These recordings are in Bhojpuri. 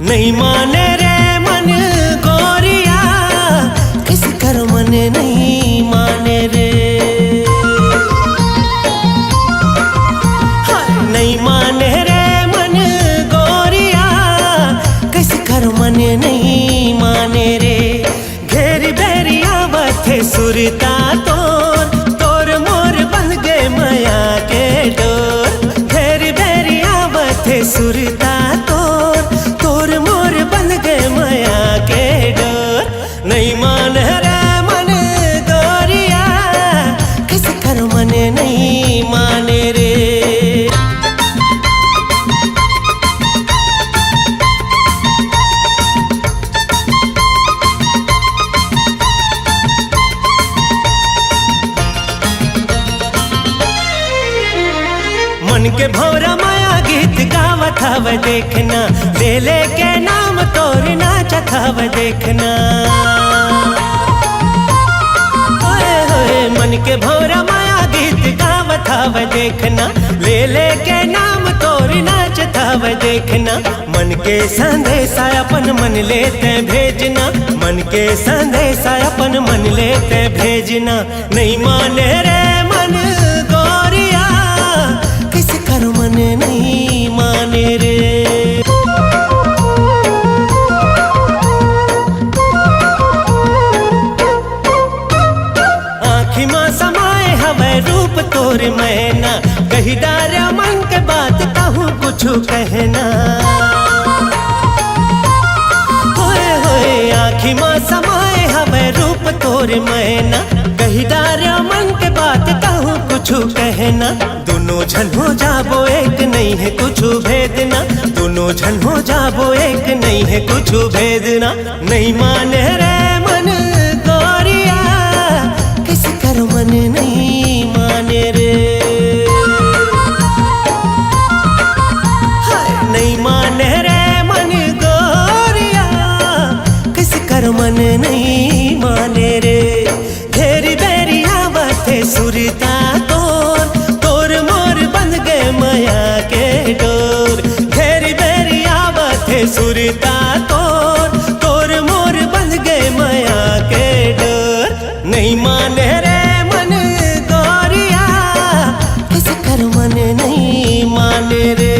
नहीं माने रे मन गोरिया, किस कर मन नहीं माने रे। नहीं माने रे मन गोरिया, किस कर मन नहीं माने रे। घेरी बेरिया बथे सुरता तोर, तोर मोर बन गए माया के डोर। घेरी बेरिया बथे सुरता तोर, तोर मोर बन गए माया के डोर। नहीं मान रे मन गोरिया, किस कर मन नहीं माने रे। मन के भौरा माया गीत गावत हव देखना, ले ले के नाम तोर नाचत हव देखना। ओए होए मन के भौरा माया गीत गावत हव देखना, ले ले के नाम तोर नाचत हव देखना। मन के संदेशा अपन मन लेते भेजना, मन के संदेशा अपन मन लेते भेजना। नहीं माने रे मन गोरिया, किस कर मन नहीं माने रे। आँखी माँ समाए हवे रूप तोर मैना, कही डारा मन के बात कहूँ कुछ कहना। होए होए आँखी माँ समाए हवे रूप तोर मैना, कही डारा मन के बात कहूँ कुछ कहना। दोनों झन हो जाबो एक, नहीं है कुछ भेदना। दोनों झन हो जाबो एक, नहीं है कुछ भेदना। नहीं माने रे मन गोरिया, किस कर मन नहीं माने रे। नहीं माने रे मन गोरिया, किस कर मन नहीं माने रे। घेरी बेरिया बथे सुरता तोर, तोर मोर बन गए माया के डोर। घेरी बेरिया बथे सुरता तोर, तोर मोर बन गए माया के डोर। नहीं माने रे मन गोरिया, किस कर मन नहीं माने रे।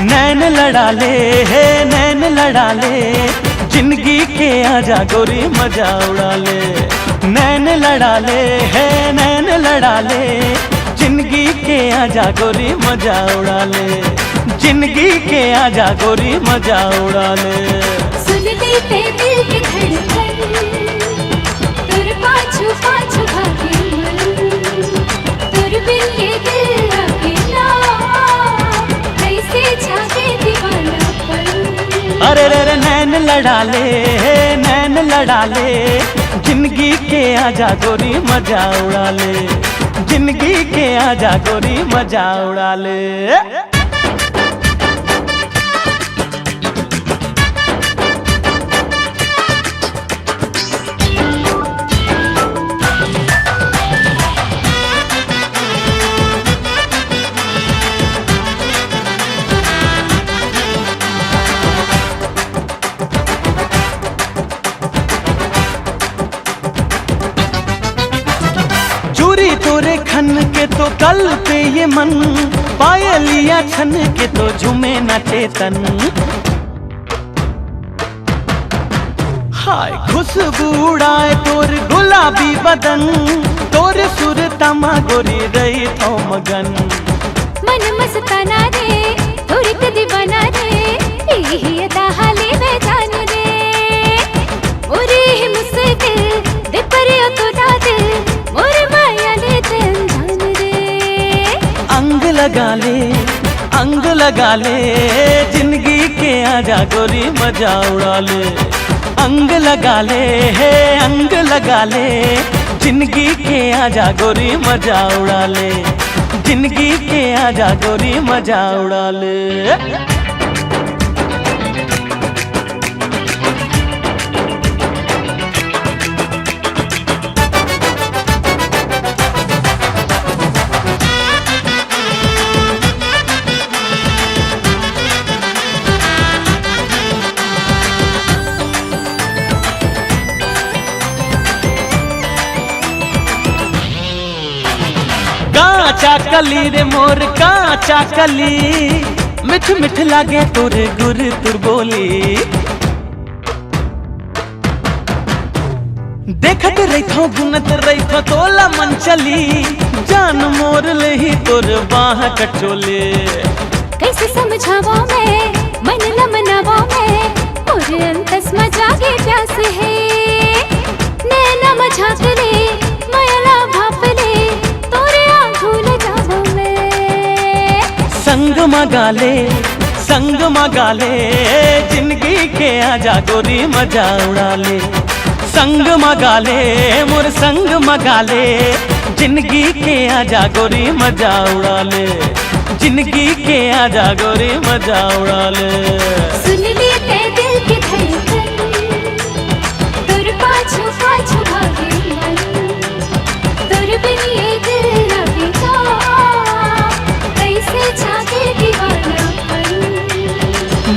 नैन लड़ा ले है नैन लड़ा ले, जिंदगी के आजा गोरी मजा उड़ा ले। नैन लड़ा ले है नैन लड़ा ले, जिंदगी के आजा गोरी मजा उड़ा ले। जिंदगी के आजा गोरी मजा उड़ा ले। सुन लेते दिल के धड़कन, तुर पाछू पाछू भागे मन। तुर बिन ये दिल अकेला, कैसे झाके दीवानापन। अरे रे रे नैन लड़ा ले नैन लड़ा ले, जिंदगी के आजा गोरी मजा उड़ा ले। जिंदगी के आजा गोरी मजा उड़ा ले। चूरी तोरे खन के तो कल पे ये मन, पायलिया छन के तो झूमे न चेतन। हाय खुशबू उड़ाए तोर गुलाबी बदन, तोर सुर तमा गोरी रही तो मगन। मन मस्ताना रे तोर के दीवाना रे यही अदा हाले में जान रे ओरे ही मुश्किल दे पर तो दाद मोर माया ले जान रे अंग लगा ले जिंदगी के आजा गोरी मजा उड़ा ले अंग लगा ले जिंदगी के आजा गोरी मजा उड़ा ले जिंदगी के आजा गोरी मजा उड़ा ले काचा कली रे मोर काचा कली मिठ मिठ लागे तोर गुर तुर बोली देखत रही थो गुनत रही थो तोला मन चली जान मोर लही तोर बाह कटोले कैसे समझावा मैं मन न मनावा मैं और अंतस मजागे प्यास है नैना मझाक ले माया भाप ले तोरे आंखों जावा मैं संग मगा ले जिंदगी के आजा गोरी मजा उड़ा ले संग मगा ले मोर संग मगा ले जिंदगी के आजा गोरी मजा उड़ा ले जिंदगी के आजा गोरी मजा उड़ा ले सुन ले ते दिल की धड़कन तोर पाछू पाछू भागे मन तोर बिन ये दिल न बीता कैसे जागे दीवानापन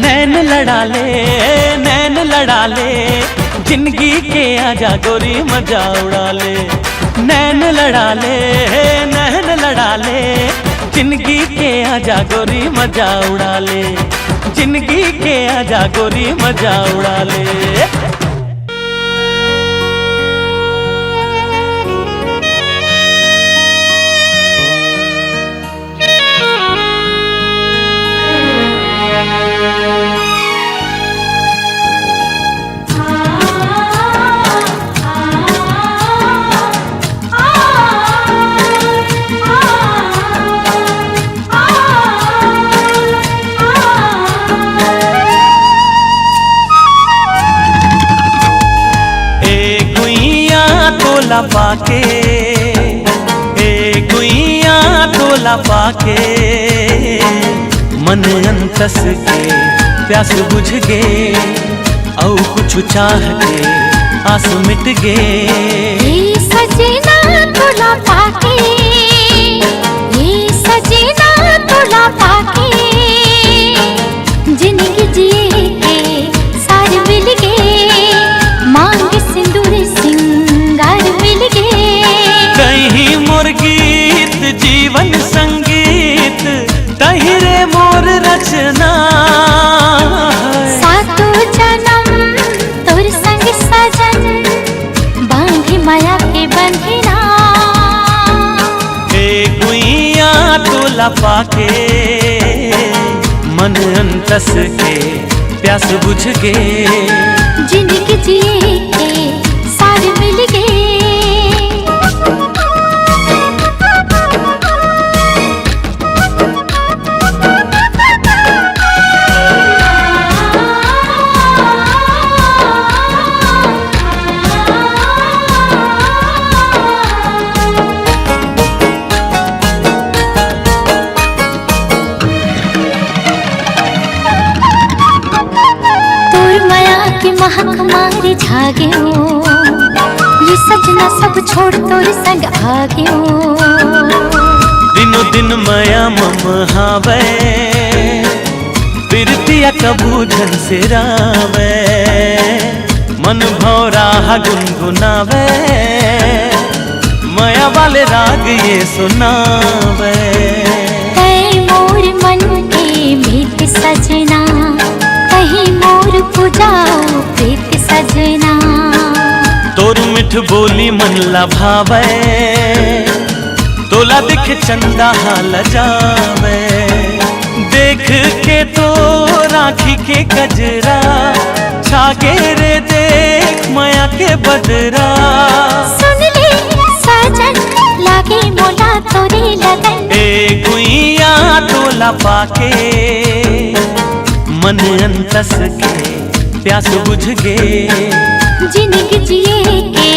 नैन लड़ा ले जिंदगी के आजा गोरी मजा उड़ा ले नैन लड़ा ले जिंदगी के आजा गोरी मजा उड़ा ले जिंदगी के आजा गोरी मजा उड़ा ले पाके ए गुइया तोला पाके मन अंतस के प्यास बुझ गे औ कुछ चाह के आस मिट गे ये सजना तोला पाके ये सजना तोला पाके जिंदगी जिए के सार मिल गे मांग सिंदूर सिंगार मिल गे कहीं मोर गीत जीवन संगीत तहिरे मोर रचना सातो जन्म तोर संग सजन बांधी माया के बंधना ए गुइया तोला पाके मन अंतस के प्यास बुझ गे जिंदगी जिए के सार मिल गे महक मारे झाग्यो ये सजना सब छोड़ तोर संग आग्यो दिनो दिन माया मम हावे बिरतिया कबूझन से रावे मन भौरा गुनगुनावे माया वाले राग ये सुनावे कई मोर मन के मीत सजना कहीं मोर पुजाओ प्रीत सजना तोर मिठ बोली मन लभावे तोला दिख चंदा हाल जावे देख के आँखी के गजरा छागे रे देख माया के बदरा। सुन ले साजन लागे मोला तोरे लगन, ए गुइया तोला पाके मन अंतस के प्यास बुझ गे। जिंदगी जिए के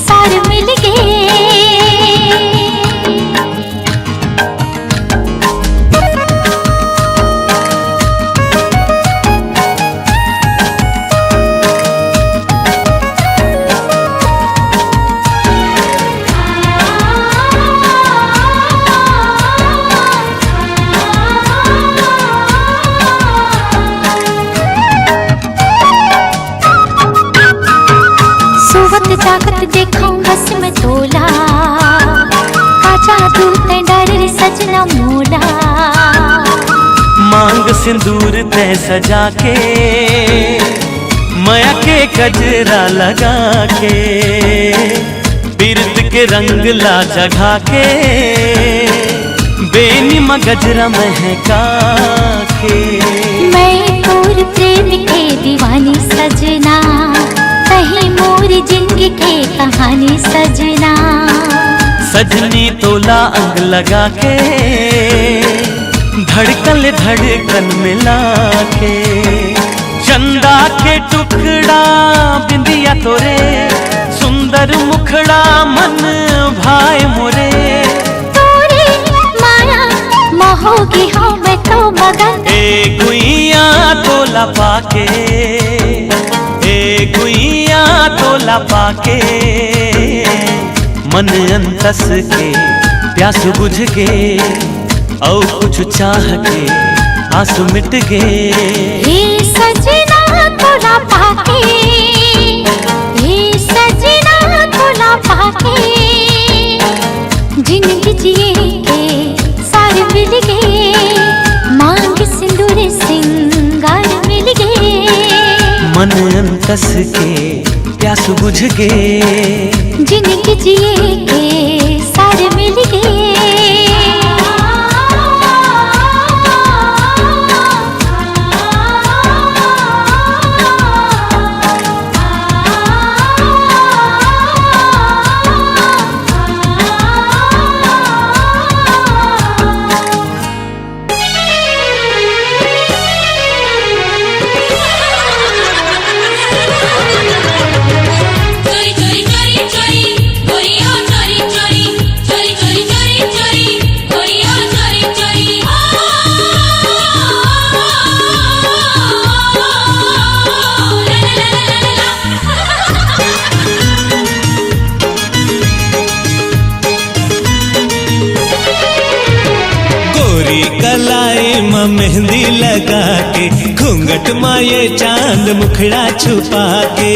सार मिल गए। सोवत जागत देखूं बस मैं तोला, आजा तू ते डर सजना मोला। मांग सिंदूर ते सजा के माया के गजरा लगा के, बिरद के रंग ला जगा के बेनिमा गजरा महका के। मैं तोर प्रेम के दीवानी सजना, कहीं मोर जिंदगी के कहानी सजना। सजनी तोला अंग लगा के धड़कन धड़कन मिला के। चंदा के टुकड़ा बिंदिया तोरे सुंदर मुखड़ा मन भाई मोरे। तोरे माया मोहोगी हूँ मैं तो मगन, ए गुइया तोला पाके, ए गुइया तोला पाके मन अंतस के प्यास बुझ गे। और कुछ चाह के आंसू मिट गे। हे सजना तोला पाके, हे सजना तोला पाके, जिंदगी जिए के सार मिल गए। मांग सिंदूर सिंगार मिल गए। मन अंतस के प्यास बुझ गे। जिंदगी जिए के सार मिल गए। कलाई में मेहंदी लगा के, घूंघट माये चांद मुखड़ा छुपा के।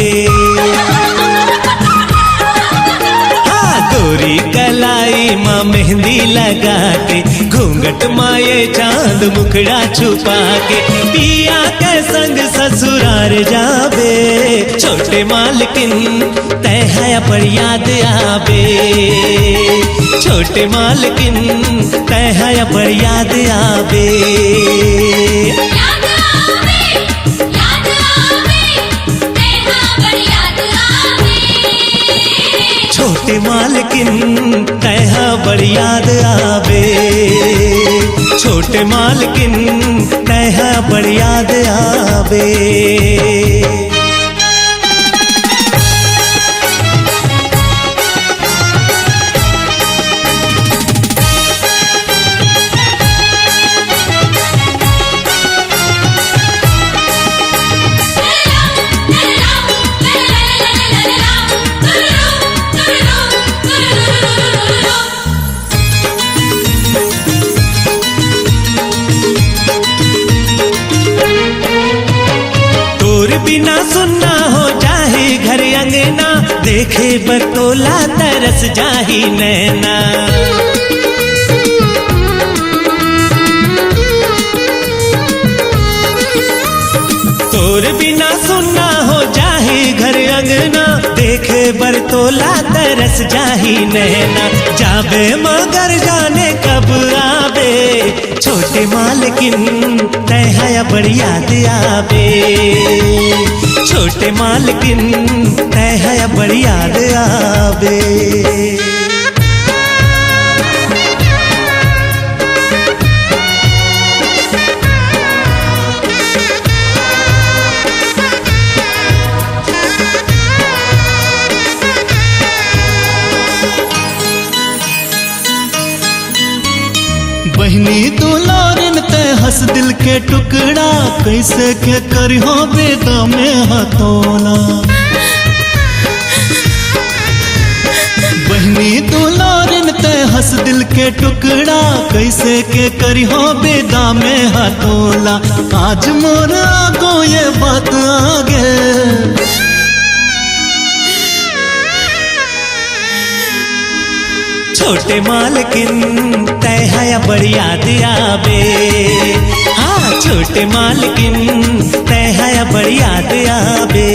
हाँ गोरी कलाई में मेहंदी लगा के, घूंघट माये चांद मुखड़ा छुपा के। पिया के संग ससुरार जाबे, छोटे मालकिन तय है पर याद आबे। छोटे मालकिन तय है पर याद आबे। छोटे मालकिन तय है पर याद आबे। छोटे मालकिन तय है पर याद आबे। बिना सुनना हो जाहे घर अंगना, देखे बतोला तरस जाही नैना। तोर बिना सुनना हो जाहे घर अंगना, देखे बरतोला तरस जाही नैना। जाबे मगर जाने कब आबे, छोटे छोटे मालकिन तय है बड़ी याद आवे, छोटे मालकिन तय है बड़ी याद आवे। बहनी तू लोरिन ते हंस दिल के टुकड़ा, कैसे के करियो बेदा में हथोला। बहनी तू लोरिन ते हंस दिल के टुकड़ा, कैसे के करियो बेदा में हथोला। आज मोर आगो ये बात आगे, छोटे मालकिन तय है बड़ी याद आवे। हाँ छोटे मालकिन तय है बड़ी याद आवे।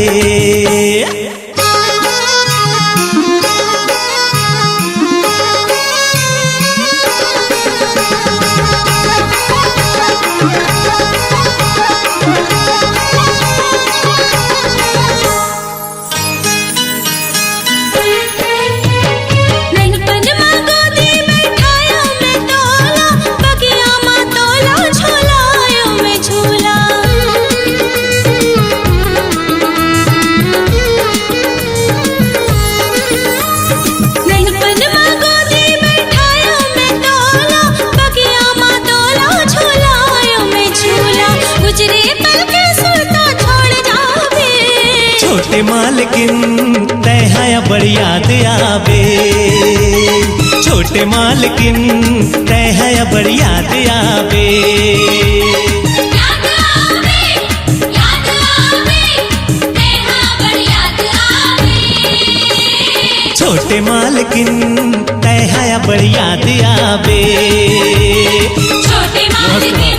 छोटे मालकिन तय है बड़ी याद आवे, छोटे मालकिन तय है बड़ी याद आवे। छोटे मालकिन तय है बड़ी याद आवे। छोटे मालकिन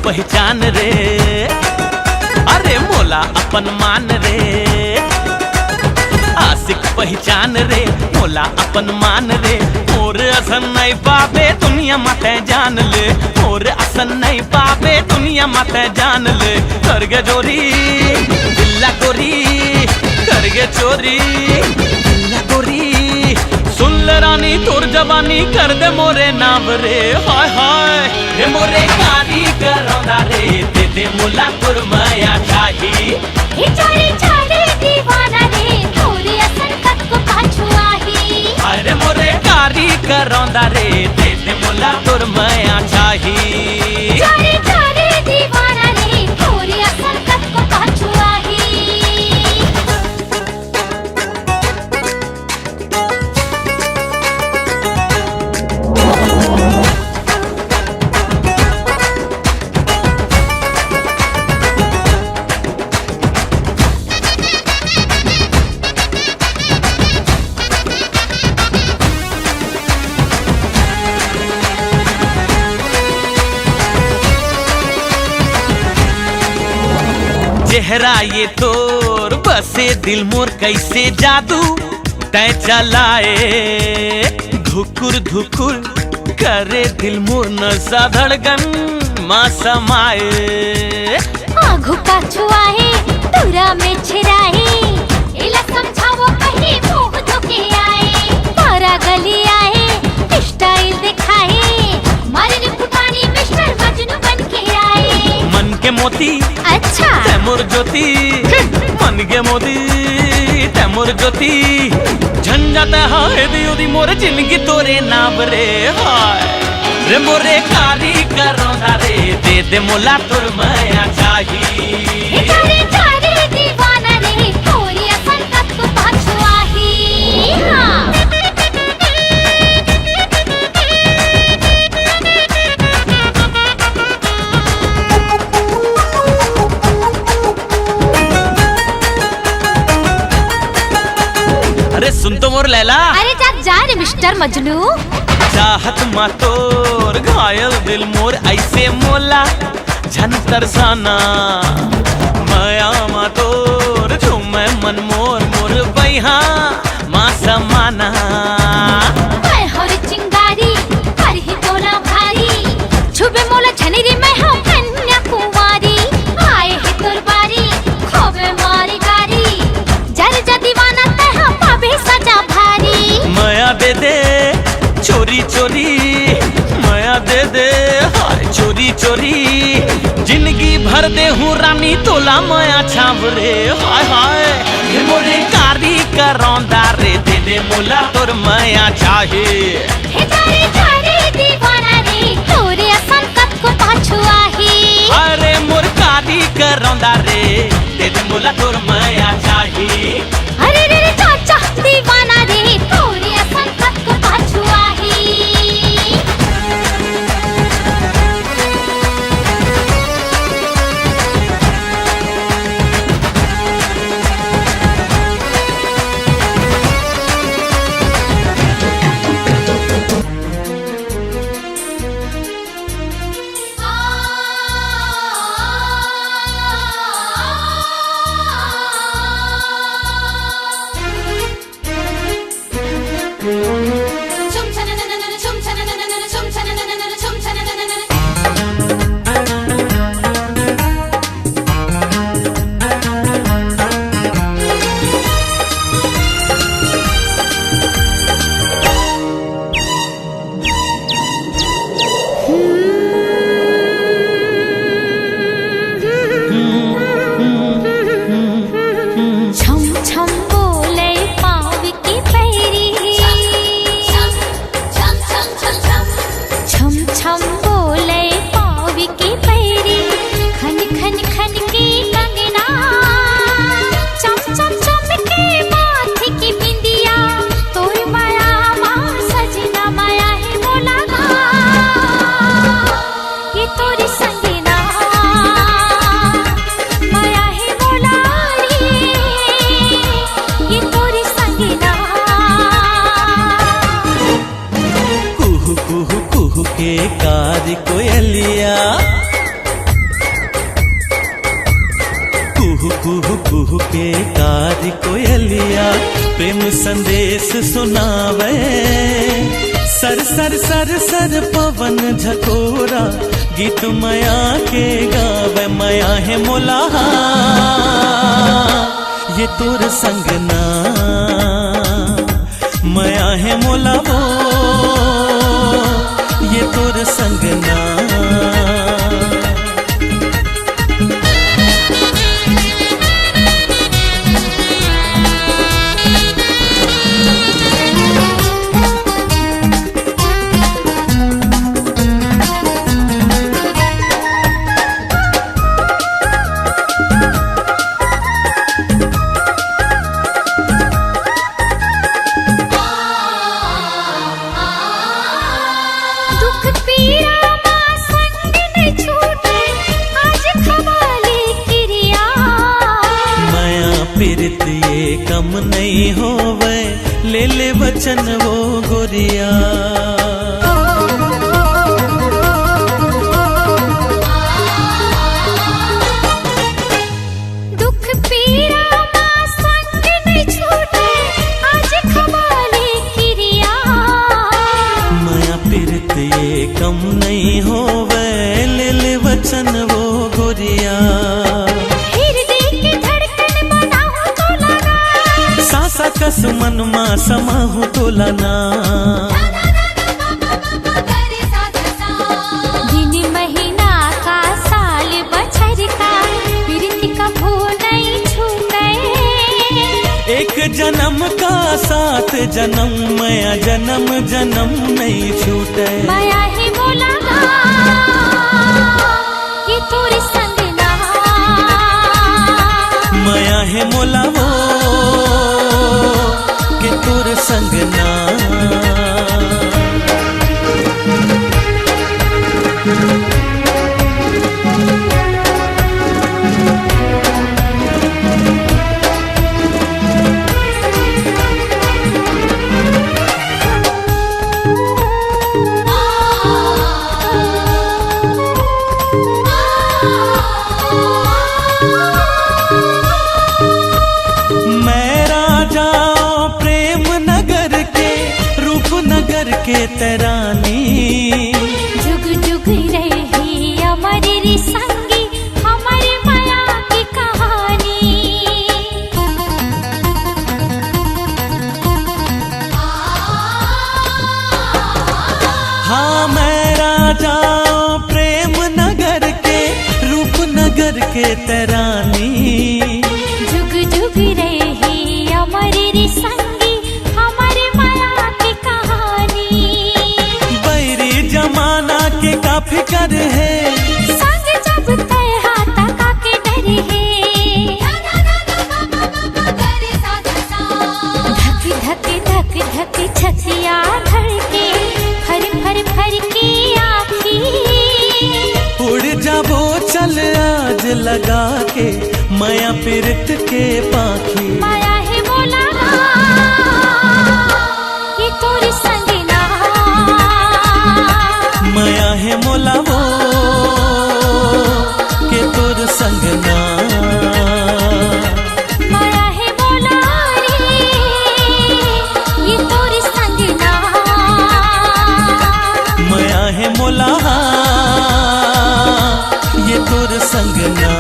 पहचान रे, अरे मोला अपन मान रे। आशिक पहचान रे, मोला अपन मान रे। मोर असन नहीं पावे दुनिया माते जान ले, मोर असन नहीं पावे दुनिया माते जान ले। करगे जोरी दिल्ला गोरी, करगे चोरी दिल्ला गोरी। सुन ले रानी तोर जवानी कर दे मोरे नाम रे। हाय हाय रे मोरे कारी करौंदा रे, दे दे मोला कुरमाया शाही। हे चाले चाले दीवाना रे, थोड़ी असन तक को पाछू आही। अरे मोरे कारी करौंदा रे, दे दे मोला कुरमाया शाही। चाले चाले दीवाना रे, थोड़ी असन तक को पाछू आही। चेहरा ये तोर बसे दिल मोर कैसे जादू तय चलाए। धुकुर धुकुर करे दिल मोर नशा धड़कन माँ समाए। आँखों का छुआए तुरा में छिराए, इला समझावो कहीं मुँह धोके आए। तारा गली आए स्टाइल दिखाए, मारने फुटानी मिस्टर मजनू बन के आए। मन के मोती अच्छा तैमुर ज्योति मन के मोती तैमुर ज्योति झंझट हाय दियो दी मोर जिंदगी तोरे नाम रे हाय रे मोरे कारी करोंदा रे दे दे मोला तुर माया चाही तारे तारे दीवाना रे तोरी संकट को पाछुआही हाँ अरे सुन तो मोर लैला अरे जा रे मिस्टर मजनू चाहत मा तोर घायल दिल मोर ऐसे मोला झन तरसाना माया मा तोर झूमे मन मोर मोर बैहा मा समाना मैं हर चिंगारी हर ही तोला भारी छुबे मोला झनेरी मैं हूँ कन्या कुंवारी आए है तोर बारी खोबे मारी गारी जर जा दीवाना तह पावे सजा भारी माया दे दे चोरी चोरी माया दे दे हाय चोरी चोरी जिंदगी भर दे हूँ रानी तोला माया छाव रे हाय हाय ये मोरे कारी करौंदा रे दे दे मोला तोर माया चाहे हे तारे तारे दीवाना रे तोरे संकट को पाछुआही अरे मोर कारी करौंदा रे दे दे मोला तोर माया चाहे अरे रे चाचा दीवाना रे तोरे संकट को पाछुआही के कारी कोयलिया कुहू कुहू कुहू के कारी कोयलिया प्रेम संदेश सुनावे सर सर सर सर पवन झकोरा गीत माया के गावे माया है मोला ये तोर संगना माया है मोला वो ये तोर संगना कम नहीं होवे ले ले वचन वो गोरिया दुख पीड़ा मां संग नहीं छूटे आज खवाले किरिया माया पीरत ये कम नहीं होवे ले ले वचन वो गोरिया कस मन मा समाहु तोलना दिन महीना का साल बछर जन्म का साथ जन्म माया जन्म जन्म नहीं छूटे। माया है बोला कि तोरे संग ना, माया है मोला वो कि तोर संग ना। के तरानी जुग जुग रही हमारी री संगी हमारी माया की कहानी। हाँ मैं राजा प्रेम नगर के रूप नगर के तरानी। जुग जुग रही हमारी री संगी फिकर है संग जब तय हाथा का के डर है। धक धक धक धक छतिया धड़के फर फर फर की आँखी। उड़ जाबो चल आज लगा के माया पीरत के पाखी। माया है बोला ये तोरे संग ना, माया है मोला वो के तोर संग ना। माया है बोला रे ये तोरे संग ना, माया है मोला ये तोर संग ना।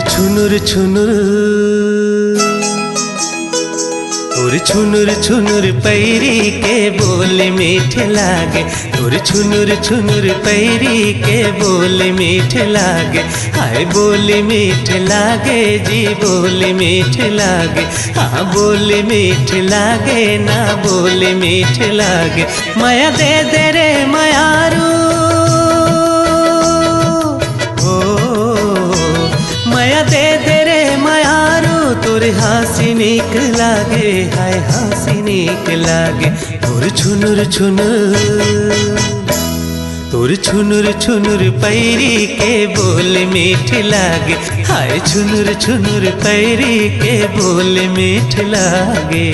छुनुर छुनुर और छुनुर छुनुर पैरी के बोले मीठे लागे। और छुनुर छुनुर पैरी के बोले मीठे लागे। हाय बोले मीठे लागे जी बोले मीठे लागे। हाँ बोले मीठे लागे ना बोले मीठे लागे। माया दे दे रे मायारू माया दे दे रे मायारू तोरे हंसी नीक लागे। हाय हंसी नीक लागे। तोर छुनुर छुनुर तोर छुनुर छुनुर पैरी के बोले मीठ लागे। हाय छुनुर छुनुर पैरी के बोले मीठ लागे।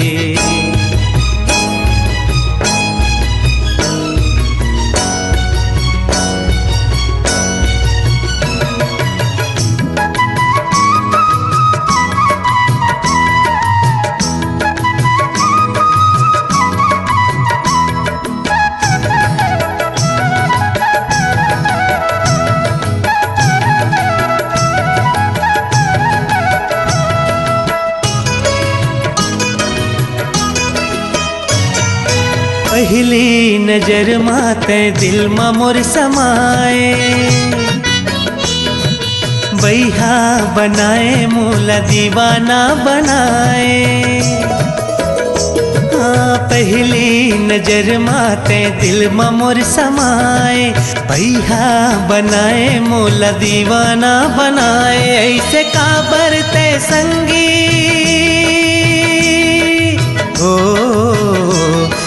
पहली नजर माते दिल में मोर समाए। बैहा बनाए मूला दीवाना बनाए। हाँ पहली नजर माते दिल में मोर समाए। बैहा बनाए मूला दीवाना बनाए। ऐसे काबर ते संगी हो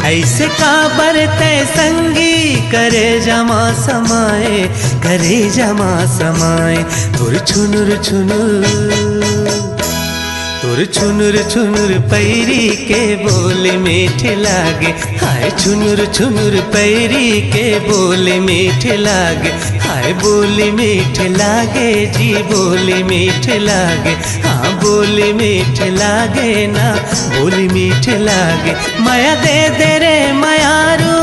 ऐसे काबर ते संगी करे जमा समाए, करे जमा समाए। तोर छुनुर छुनुर पैरी के बोल मीठे लागे, हाय छुनुर छुनुर पैरी के बोल मीठे लागे, हाय बोली मीठे लागे जी बोली मीठे लागे, हाँ बोली मीठे लागे ना बोली मीठे लागे। माया दे दे रे मायारू,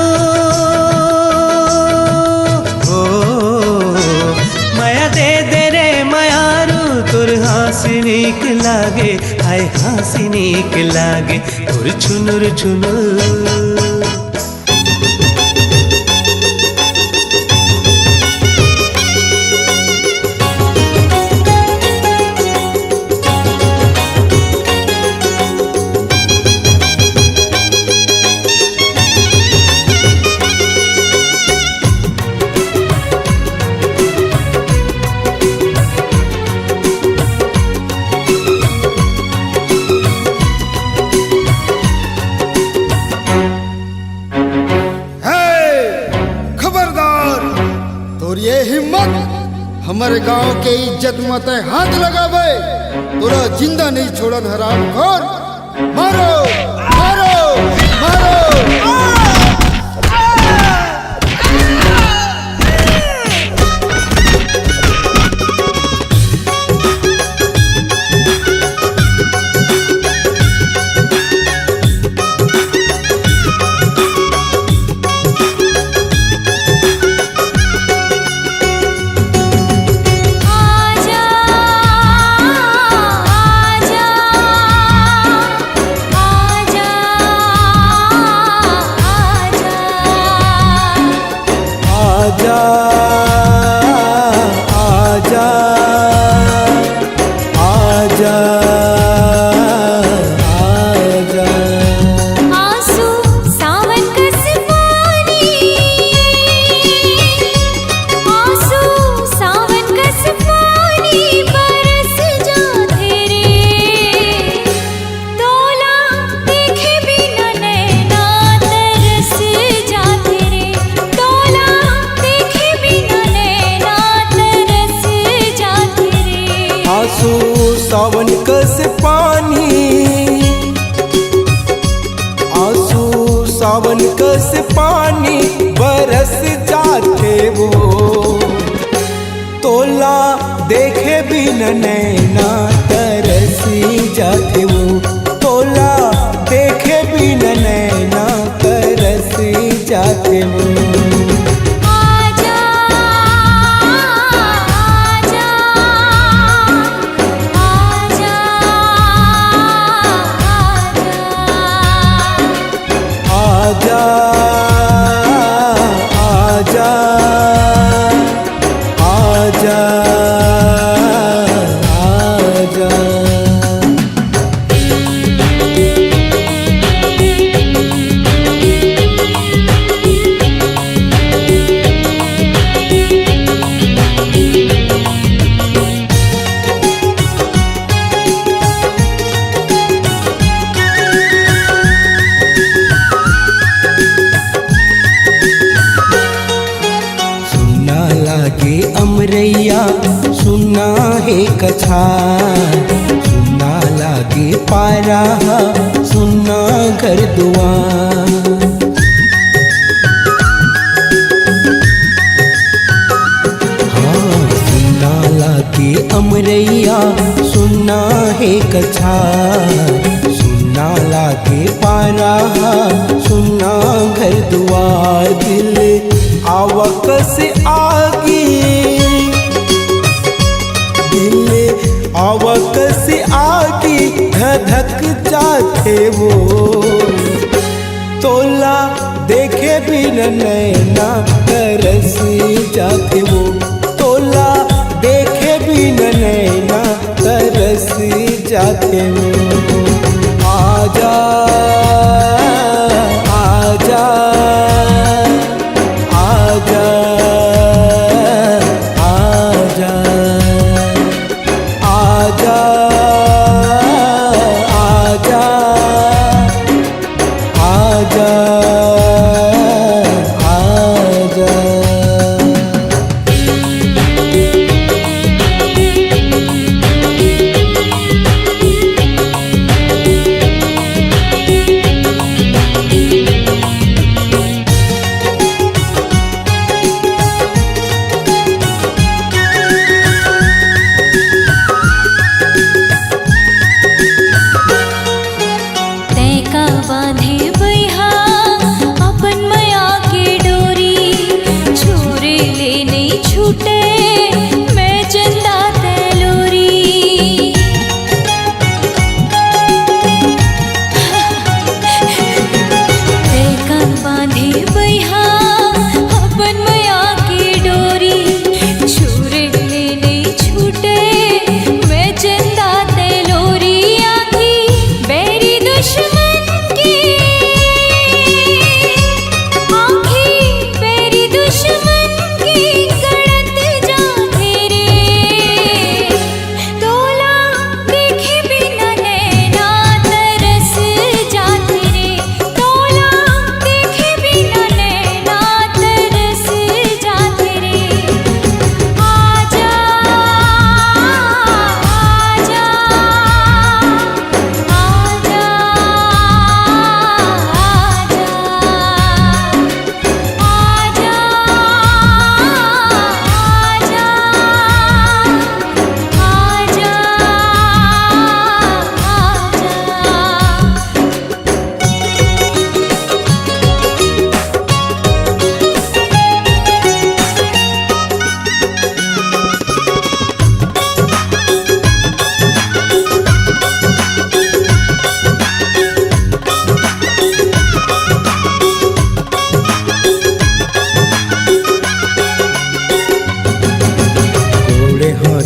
माया दे दे रे मायारू, तोर हंसी नीक लागे, हाय हंसी नीक लागे। तोर छुनुर छुनुर हमारे गांव के इज्जत मत हाथ लगावे, तोरा जिंदा नहीं छोड़न हराम खोर। मारो मारो मारो। सावन कस पानी, आंसू सावन कस पानी बरस जाते वो, तोला देखे बिन नैना तरसी जाते वो, तोला देखे बिन नैना तरसी जाते वो। अमरैया सुना है कथा, सुना लागे पारा सुना घर दुआर। हाँ सुना लागे अमरैया सुना है कथा, सुना लागे पारा सुना घर दुआर। दिल आवक से आगे, दिल आवक से आगे धधक जाते वो, तोला देखे बिन नैना तरस जाते वो, तोला देखे बिन नैना तरस जाते वो। आजा आजा आजा आजा आजा आजा आजा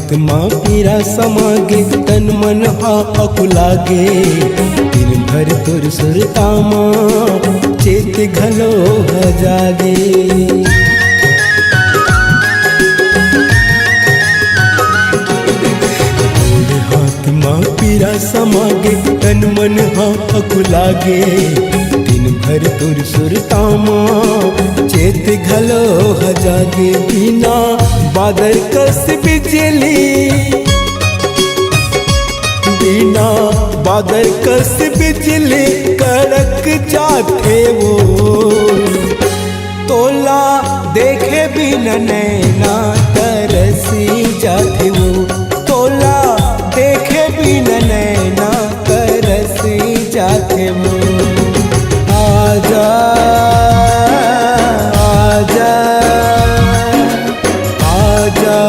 हाथ माँ पीरा समागे तन मन हा अकुलागे दिन भर तुर सुरता माँ चेत घलो जागे हाथ माँ पीरा समागे तन मन हा अकुलागे दिन भर तुर सुरता माँ चेत घलो जागे बिना बादल कस बिजली बिना बादल कस बिजली कड़क जाते वो तोला देखे बिना नैना तरसी जाते वो तोला देखे बिना नैना तरसी जाते वो आजा आजा आजा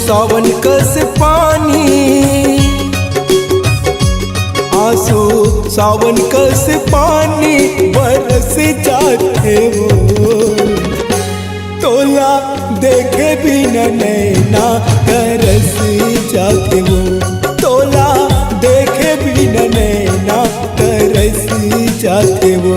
सावन कस पानी आंसू सावन कस पानी बरस जाते वो तोला देखे बिना नैना तरस जाते वो तोला देखे बिना नैना तरस जाते वो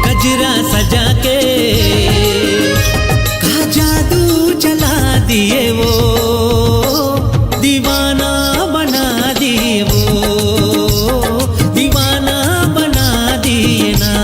गजरा सजा के का जादू चला दिए वो दीवाना बना दिए वो दीवाना बना दिए ना।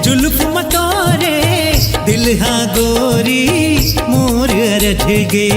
जुल्फ मतोरे दिल हा गोरी मोर रच गे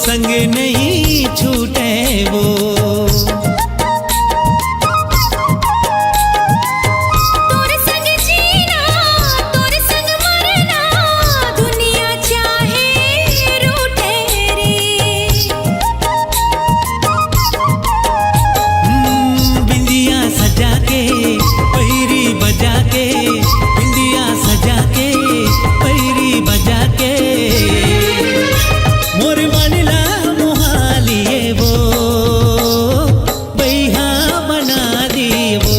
संग नहीं छूटे वो। तोरे संग जीना तोरे संग मरना दुनिया चाहे रूठे रे। बिंदिया सजा के पैरी बजा के, बिंदिया सजा के पैरी बजा के, मोर बनला मोहालिए वो, बैहा बना दिए वो,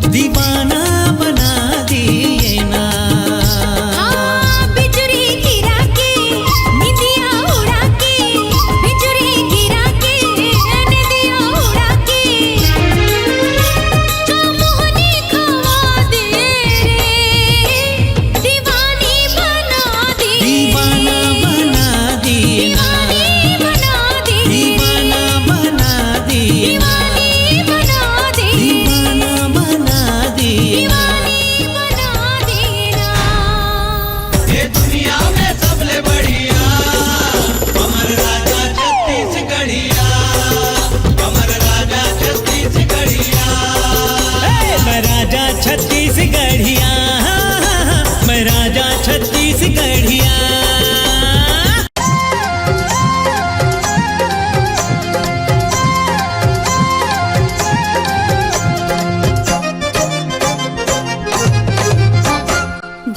दीवाना बना दिए ना। बिजुरी गिरा के निदिया उड़ा के, बिजुरी गिरा के निदिया उड़ा के, मोहनी खवा दे रे, दीवानी बना दे, दीवाना बना दिए ना, दीवानी बना दे, दीवाना बना दिए, दीवानी बना दे, दीवाना बना दिए। दीवानी बना देना। ये दुनिया में सबले बढ़िया अमर राजा छत्तीसगढ़िया, अमर राजा छत्तीसगढ़िया। मैं राजा छत्तीसगढ़िया, मैं राजा छत्तीसगढ़िया।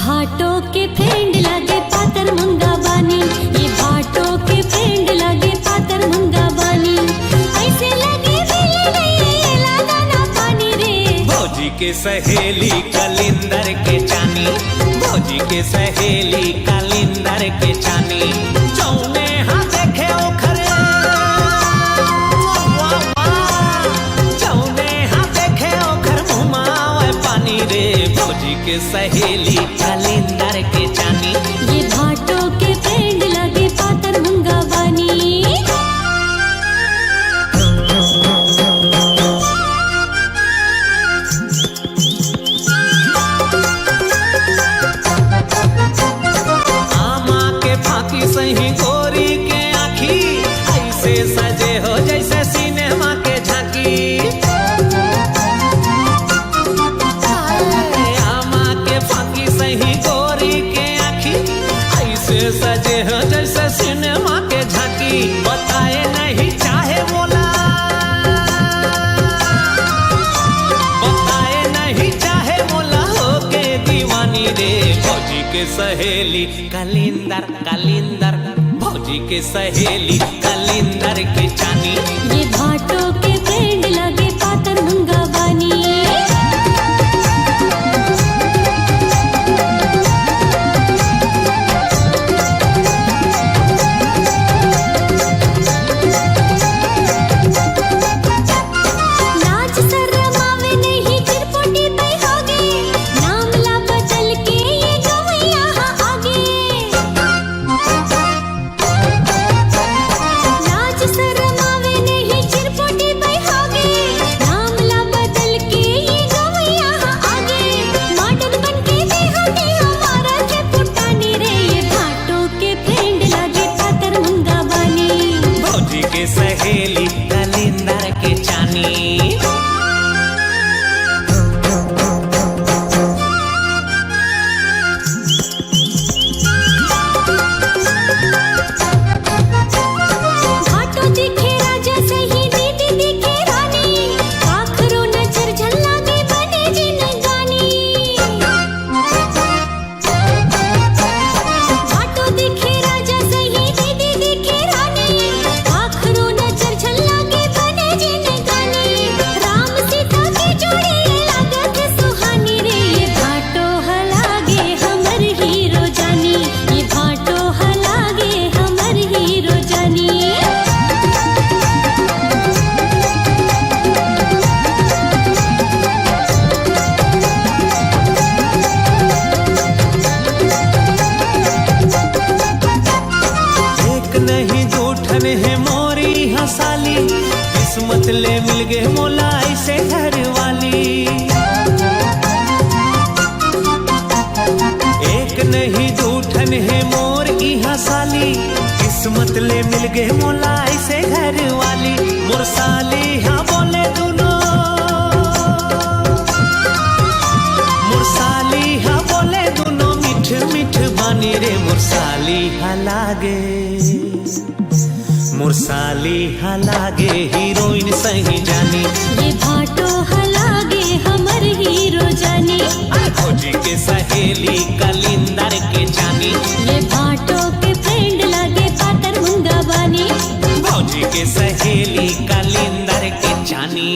भाटों के फ्रेंड लगे पातर मुंगा बानी, ये भाटों के फ्रेंड लगे पातर मुंगा बानी, ऐसे लगे मिले नहीं ये लगा ना पानी रे। भौजी के सहेली कलिंदर के चानी, भौजी के सहेली कलिंदर के चानी, जौने हाँ देखे ओखरे, जौने हाँ देखे ओखर मुमावे पानी रे। भौजी के सहेली कलिंदर के चानी, ये भाटों के फ्रेंड लगे पातर मुंगा बानी। आमा के फांकी सही गोरी के आँखी, ऐसे सजे हो जैसे सिनेमा के झांकी। आमा के फांकी सही गोरी के आँखी, ऐसे सजे हो जैसे सिनेमा के झांकी। बताए नहीं चाहे बोला, बताए नहीं चाहे बोला हो के दीवानी रे। भौजी के सहेली कलिंदर कलिंदर, भौजी के सहेली कलिंदर के चानी, ये भाटों के फ्रेंड लगे पातर मुंगा बानी। लाज शर्मावे नहीं चिरपोटी पे होगे, नाम ला बदल के ये गवैया आगे। लाज शर्मावे नहीं चिरपोटी पे होगे, नाम ला बदल के ये गवैया आगे। मॉडल बन के देहोगे हमारा के पुटानी रे, ये भाटों के फ्रेंड लगे पातर मुंगा बानी। भौजी के सहेली कलिंदर के चानी। भाटो दिखे राजा सही दीदी दिखे रानी, आखरो नजर झल्ला के बने जिन गानी। भाटो दिखे राजा सही दीदी दिखे रानी, आखरो नजर झल्ला के बने जिन गानी। राम सीता की जोड़ी लागत सुहानी रे, ये भाटो हलागे हमर हीरो जानी, ये भाटो हलागे हमर हीरो जानी। एक नहीं दूठन है मोरी हसाली, किस्मत ले मिल गए मोला ऐसे घर वाली। एक नहीं दूठन है मोर की हसाली, किस्मत ले मिल गए मोला ऐसे घर वाली मुरसाली हाँ बोले दोनों मुरसाली हाँ बोले दोनों मिठ मिठ बानी रे मुरसाली हाँ लागे मुरसाली हाँ लागे हीरोइन सही जानी ये भाटो हलागे हमर हीरो जानी फौजी के सहेली कलिंदर के जानी ये भाटो के फ्रेंड लागे पातर मुंगा बानी फौजी के सहेली कलिंदर के जानी।